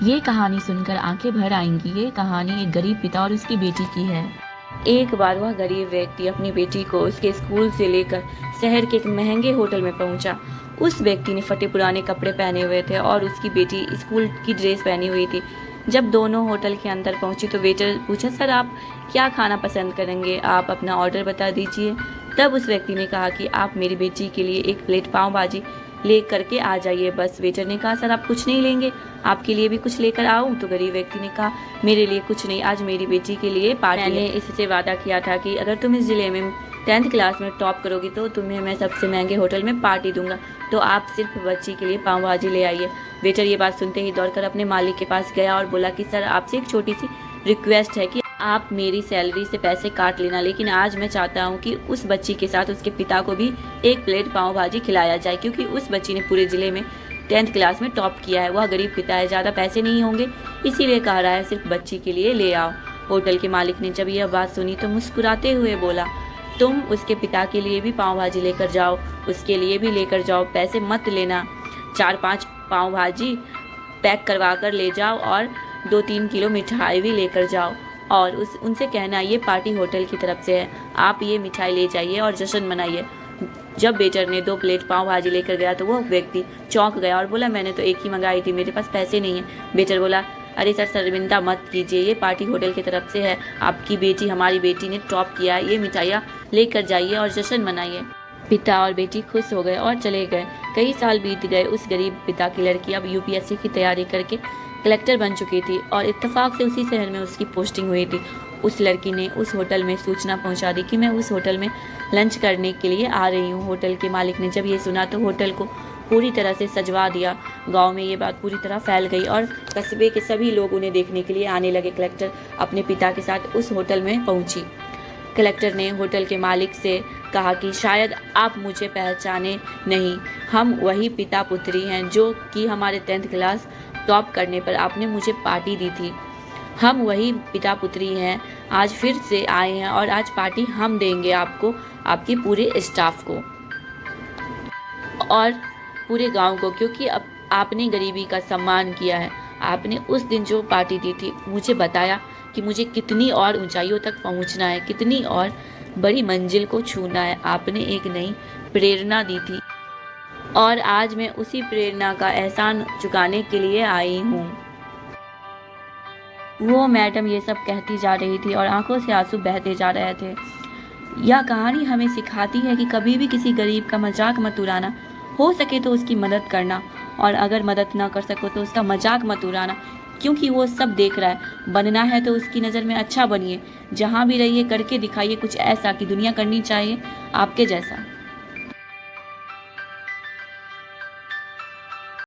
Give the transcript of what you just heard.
ये कहानी सुनकर आंखें भर आएंगी। ये कहानी एक गरीब पिता और उसकी बेटी की है। एक बार वह गरीब व्यक्ति अपनी बेटी को उसके स्कूल से लेकर शहर के एक महंगे होटल में पहुंचा। उस व्यक्ति ने फटे पुराने कपड़े पहने हुए थे और उसकी बेटी स्कूल की ड्रेस पहनी हुई थी। जब दोनों होटल के अंदर पहुंची तो वेटर पूछा, सर आप क्या खाना पसंद करेंगे, आप अपना ऑर्डर बता दीजिए। तब उस व्यक्ति ने कहा कि आप मेरी बेटी के लिए एक प्लेट पाव भाजी ले करके आ जाइए बस। वेटर ने कहा, सर आप कुछ नहीं लेंगे, आपके लिए भी कुछ लेकर आऊं? तो गरीब व्यक्ति ने कहा, मेरे लिए कुछ नहीं, आज मेरी बेटी के लिए पार्टी है। मैंने इससे वादा किया था कि अगर तुम इस जिले में 10th क्लास में टॉप करोगी तो तुम्हें मैं सबसे महंगे होटल में पार्टी दूंगा, तो आप सिर्फ बच्ची के लिए पाव भाजी ले आइए। वेटर ये बात सुनते ही दौड़कर अपने मालिक के पास गया और बोला कि सर आपसे एक छोटी सी रिक्वेस्ट है कि आप मेरी सैलरी से पैसे काट लेना, लेकिन आज मैं चाहता हूँ कि उस बच्ची के साथ उसके पिता को भी एक प्लेट पाव भाजी खिलाया जाए, क्योंकि उस बच्ची ने पूरे ज़िले में 10th क्लास में टॉप किया है। वह गरीब पिता है, ज़्यादा पैसे नहीं होंगे, इसीलिए कह रहा है सिर्फ बच्ची के लिए ले आओ। होटल के मालिक ने जब यह बात सुनी तो मुस्कुराते हुए बोला, तुम उसके पिता के लिए भी पाव भाजी लेकर जाओ, उसके लिए भी लेकर जाओ, पैसे मत लेना। 4-5 पाव भाजी पैक करवा कर ले जाओ और 2-3 किलो मिठाई भी लेकर जाओ, और उनसे कहना ये पार्टी होटल की तरफ से है, आप ये मिठाई ले जाइए और जश्न मनाइए। जब वेटर ने 2 प्लेट पाव भाजी लेकर गया तो वह व्यक्ति चौंक गया और बोला, मैंने तो एक ही मंगाई थी, मेरे पास पैसे नहीं है। वेटर बोला, अरे सर शर्मिंदा मत कीजिए, ये पार्टी होटल की तरफ से है, आपकी बेटी हमारी बेटी ने टॉप किया है, ये मिठाइयाँ लेकर जाइए और जश्न मनाइए। पिता और बेटी खुश हो गए और चले गए। कई साल बीत गए। उस गरीब पिता की लड़की अब यूपीएससी की तैयारी करके कलेक्टर बन चुकी थी और इत्तेफाक से उसी शहर में उसकी पोस्टिंग हुई थी। उस लड़की ने उस होटल में सूचना पहुंचा दी कि मैं उस होटल में लंच करने के लिए आ रही हूं। होटल के मालिक ने जब ये सुना तो होटल को पूरी तरह से सजवा दिया। गांव में ये बात पूरी तरह फैल गई और कस्बे के सभी लोग उन्हें देखने के लिए आने लगे। कलेक्टर अपने पिता के साथ उस होटल में पहुंची। कलेक्टर ने होटल के मालिक से कहा कि शायद आप मुझे पहचाने नहीं, हम वही पिता पुत्री हैं जो कि हमारे 10th क्लास टॉप करने पर आपने मुझे पार्टी दी थी। हम वही पिता पुत्री हैं, आज फिर से आए हैं और आज पार्टी हम देंगे आपको, आपके पूरे स्टाफ को और पूरे गांव को, क्योंकि अब आपने गरीबी का सम्मान किया है। आपने उस दिन जो पार्टी दी थी, मुझे बताया कि मुझे कितनी और ऊंचाइयों तक पहुंचना है, कितनी और बड़ी मंजिल को छूना है। आपने एक नई प्रेरणा दी थी और आज मैं उसी प्रेरणा का एहसान चुकाने के लिए आई हूँ। वो मैडम ये सब कहती जा रही थी और आंखों से आंसू बहते जा रहे थे। यह कहानी हमें सिखाती है कि कभी भी किसी गरीब का मजाक मत उड़ाना, हो सके तो उसकी मदद करना, और अगर मदद ना कर सको तो उसका मजाक मत उड़ाना, क्योंकि वो सब देख रहा है। बनना है तो उसकी नज़र में अच्छा बनिए, जहाँ भी रहिए करके दिखाइए कुछ ऐसा कि दुनिया करनी चाहिए आपके जैसा।